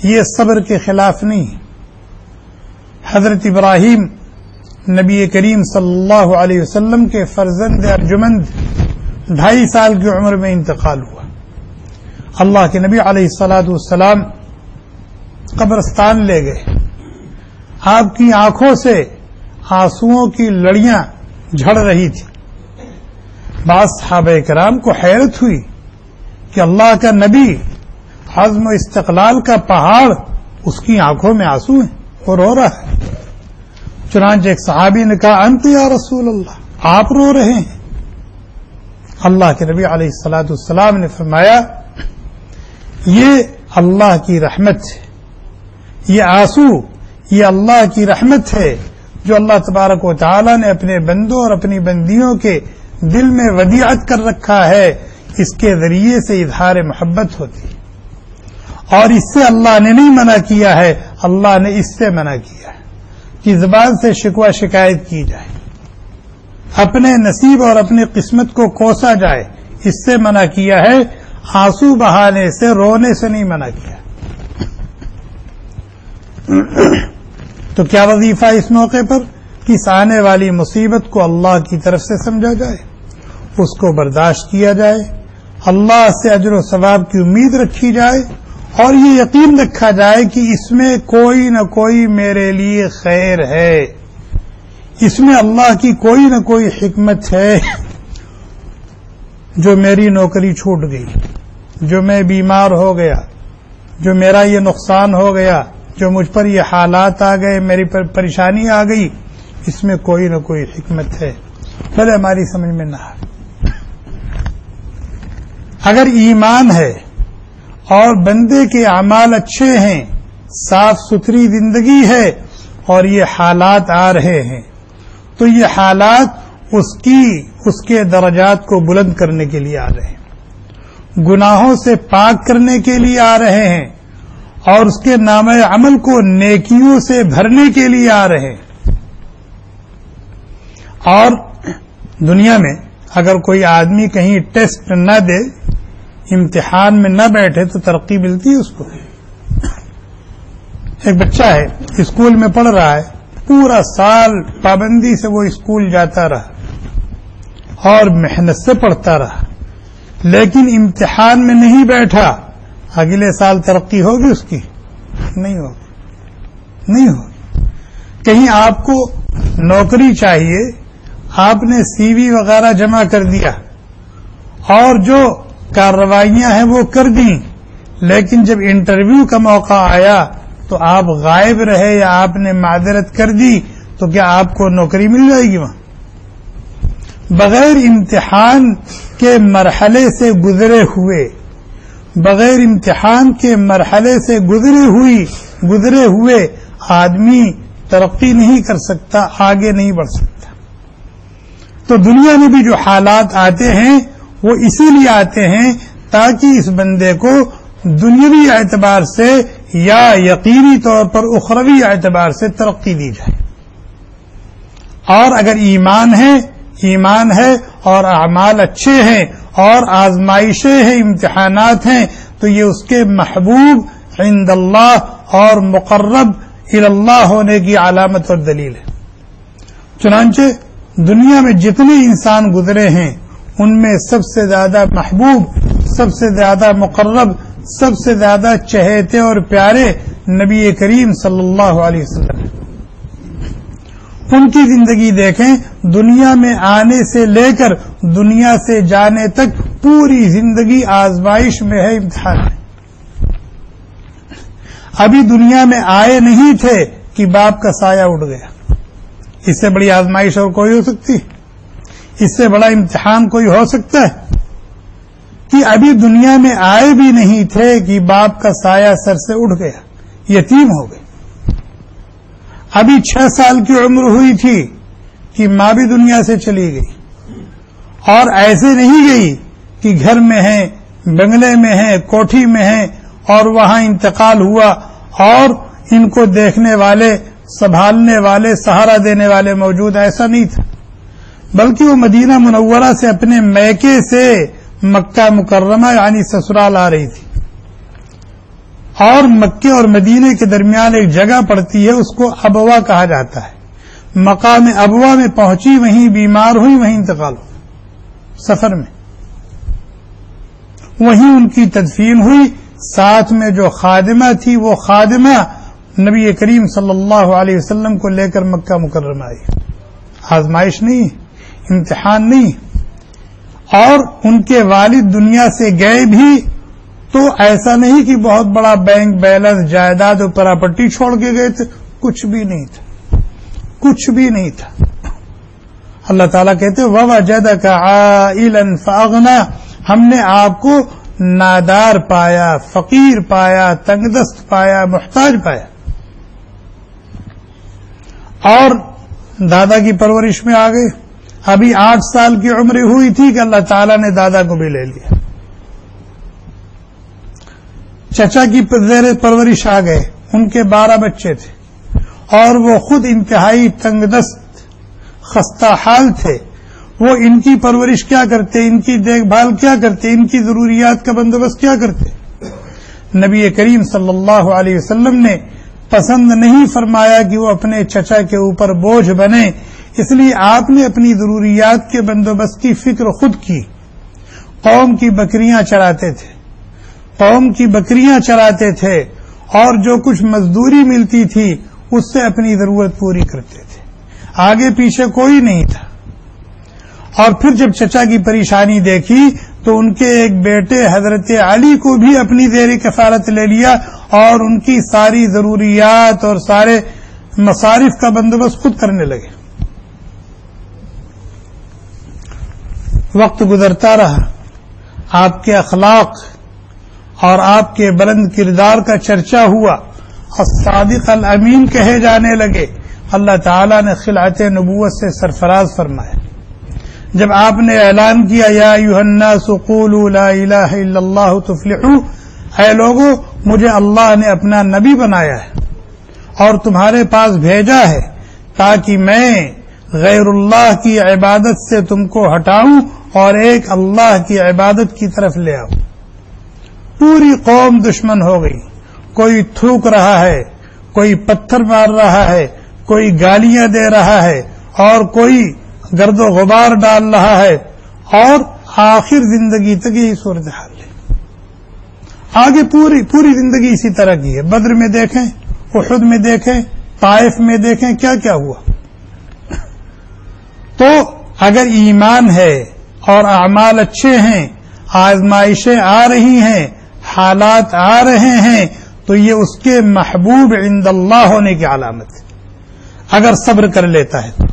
یہ صبر کے خلاف نہیں. حضرت ابراہیم نبی کریم صلی اللہ علیہ وسلم کے فرزند ارجمند 2.5 سال کی عمر میں انتقال ہوا. اللہ کے نبی علیہ الصلاۃ والسلام قبرستان لے گئے. آپ کی آنکھوں سے آنسوؤں کی لڑیاں جھڑ رہی تھی. بعض صحابہ کرام کو حیرت ہوئی کہ اللہ کا نبی عزم و استقلال کا پہاڑ، اس کی آنکھوں میں آنسو ہیں اور رو رہا ہے. چنانچہ ایک صحابی نے کہا انت یا رسول اللہ، آپ رو رہے ہیں؟ اللہ کے نبی علیہ الصلاۃ والسلام نے فرمایا یہ اللہ کی رحمت ہے، یہ آنسو یہ اللہ کی رحمت ہے جو اللہ تبارک و تعالی نے اپنے بندوں اور اپنی بندیوں کے دل میں ودیعت کر رکھا ہے. اس کے ذریعے سے اظہار محبت ہوتی ہے، اور اس سے اللہ نے نہیں منع کیا ہے، اللہ نے اس سے منع کیا ہے کہ زبان سے شکوہ شکایت کی جائے، اپنے نصیب اور اپنی قسمت کو کوسا جائے، اس سے منع کیا ہے. آنسو بہانے سے، رونے سے نہیں منع کیا. تو کیا وظیفہ اس موقع پر کہ اس آنے والی مصیبت کو اللہ کی طرف سے سمجھا جائے، اس کو برداشت کیا جائے، اللہ سے اجر و ثواب کی امید رکھی جائے، اور یہ یقین رکھا جائے کہ اس میں کوئی نہ کوئی میرے لیے خیر ہے، اس میں اللہ کی کوئی نہ کوئی حکمت ہے. جو میری نوکری چھوٹ گئی، جو میں بیمار ہو گیا، جو میرا یہ نقصان ہو گیا، جو مجھ پر یہ حالات آ گئے، میری پر پریشانی آ گئی، اس میں کوئی نہ کوئی حکمت ہے، بھلے ہماری سمجھ میں نہ آئے. اگر ایمان ہے اور بندے کے اعمال اچھے ہیں، صاف ستھری زندگی ہے، اور یہ حالات آ رہے ہیں، تو یہ حالات اس کے درجات کو بلند کرنے کے لیے آ رہے ہیں، گناہوں سے پاک کرنے کے لیے آ رہے ہیں، اور اس کے نامہ عمل کو نیکیوں سے بھرنے کے لیے آ رہے ہیں. اور دنیا میں اگر کوئی آدمی کہیں ٹیسٹ نہ دے، امتحان میں نہ بیٹھے، تو ترقی ملتی ہے اس کو. ایک بچہ ہے، اسکول میں پڑھ رہا ہے، پورا سال پابندی سے وہ اسکول جاتا رہا اور محنت سے پڑھتا رہا، لیکن امتحان میں نہیں بیٹھا. اگلے سال ترقی ہوگی اس کی؟ نہیں ہوگی. کہیں آپ کو نوکری چاہیے، آپ نے سی وی وغیرہ جمع کر دیا اور جو کارروائیاں ہیں وہ کر دیں، لیکن جب انٹرویو کا موقع آیا تو آپ غائب رہے یا آپ نے معذرت کر دی، تو کیا آپ کو نوکری مل جائے گی وہاں؟ بغیر امتحان کے مرحلے سے گزرے ہوئے آدمی ترقی نہیں کر سکتا، آگے نہیں بڑھ سکتا. تو دنیا میں بھی جو حالات آتے ہیں وہ اسی لیے آتے ہیں تاکہ اس بندے کو دنیاوی اعتبار سے یا یقینی طور پر اخروی اعتبار سے ترقی دی جائے. اور اگر ایمان ہے اور اعمال اچھے ہیں اور آزمائشیں ہیں، امتحانات ہیں، تو یہ اس کے محبوب عند اللہ اور مقرب الی اللہ ہونے کی علامت اور دلیل ہے. چنانچہ دنیا میں جتنے انسان گزرے ہیں ان میں سب سے زیادہ محبوب، سب سے زیادہ مقرب، سب سے زیادہ چہیتے اور پیارے نبی کریم صلی اللہ علیہ وسلم. ان کی زندگی دیکھیں، دنیا میں آنے سے لے کر دنیا سے جانے تک پوری زندگی آزمائش میں ہے، امتحان ہے. ابھی دنیا میں آئے نہیں تھے کہ باپ کا سایہ اڑ گیا. اس سے بڑی آزمائش اور کوئی ہو سکتی؟ اس سے بڑا امتحان کوئی ہو سکتا ہے؟ کہ ابھی دنیا میں آئے بھی نہیں تھے کہ باپ کا سایہ سر سے اڑ گیا، یتیم ہو گئے. ابھی 6 سال کی عمر ہوئی تھی کہ ماں بھی دنیا سے چلی گئی، اور ایسے نہیں گئی کہ گھر میں ہیں، بنگلے میں ہیں، کوٹھی میں ہیں اور وہاں انتقال ہوا اور ان کو دیکھنے والے، سنبھالنے والے، سہارا دینے والے موجود. ایسا نہیں تھا، بلکہ وہ مدینہ منورہ سے اپنے میکے سے مکہ مکرمہ یعنی سسرال آ رہی تھی. اور مکے اور مدینے کے درمیان ایک جگہ پڑتی ہے، اس کو ابوا کہا جاتا ہے۔ مقام ابوا میں پہنچی، وہیں بیمار ہوئی، وہیں انتقال ہوا سفر میں، وہیں ان کی تدفین ہوئی۔ ساتھ میں جو خادمہ تھی وہ خادمہ نبی کریم صلی اللہ علیہ وسلم کو لے کر مکہ مکرمہ آئی۔ آزمائش نہیں، امتحان نہیں۔ اور ان کے والد دنیا سے گئے بھی تو ایسا نہیں کہ بہت بڑا بینک بیلنس، جائیداد اور پراپرٹی چھوڑ کے گئے تھے، کچھ بھی نہیں تھا، کچھ بھی نہیں تھا۔ اللہ تعالیٰ کہتے وَوَجَدَكَ عَائِلًا فَأَغْنَىٰ، ہم نے آپ کو نادار پایا، فقیر پایا، تنگ دست پایا، محتاج پایا۔ اور دادا کی پرورش میں آ گئے۔ ابھی 8 سال کی عمر ہوئی تھی کہ اللہ تعالیٰ نے دادا کو بھی لے لیا۔ چچا کی زیر پرورش آ گئے، ان کے 12 بچے تھے اور وہ خود انتہائی تنگ دست خستہ حال تھے۔ وہ ان کی پرورش کیا کرتے، ان کی دیکھ بھال کیا کرتے، ان کی ضروریات کا بندوبست کیا کرتے؟ نبی کریم صلی اللہ علیہ وسلم نے پسند نہیں فرمایا کہ وہ اپنے چچا کے اوپر بوجھ بنے، اس لیے آپ نے اپنی ضروریات کے بندوبست کی فکر خود کی۔ قوم کی بکریاں چراتے تھے، قوم کی بکریاں چراتے تھے، اور جو کچھ مزدوری ملتی تھی اس سے اپنی ضرورت پوری کرتے تھے، آگے پیچھے کوئی نہیں تھا۔ اور پھر جب چچا کی پریشانی دیکھی تو ان کے ایک بیٹے حضرت علی کو بھی اپنی زیر کفالت لے لیا اور ان کی ساری ضروریات اور سارے مصارف کا بندوبست خود کرنے لگے۔ وقت گزرتا رہا، آپ کے اخلاق اور آپ کے بلند کردار کا چرچا ہوا، الصادق الامین کہے جانے لگے۔ اللہ تعالیٰ نے خلعت نبوت سے سرفراز فرمایا۔ جب آپ نے اعلان کیا یا ایھا الناس قولوا لا الہ الا اللہ تفلحوا، اے لوگو مجھے اللہ نے اپنا نبی بنایا ہے اور تمہارے پاس بھیجا ہے تاکہ میں غیر اللہ کی عبادت سے تم کو ہٹاؤں اور ایک اللہ کی عبادت کی طرف لے آؤں۔ پوری قوم دشمن ہو گئی، کوئی تھوک رہا ہے، کوئی پتھر مار رہا ہے، کوئی گالیاں دے رہا ہے اور کوئی گرد و غبار ڈال رہا ہے، اور آخر زندگی تک یہی صورتحال ہے۔ آگے پوری زندگی اسی طرح کی ہے۔ بدر میں دیکھیں، احد میں دیکھیں، طائف میں دیکھیں کیا کیا ہوا۔ تو اگر ایمان ہے اور اعمال اچھے ہیں، آزمائشیں آ رہی ہیں، حالات آ رہے ہیں، تو یہ اس کے محبوب عند اللہ ہونے کی علامت ہے، اگر صبر کر لیتا ہے۔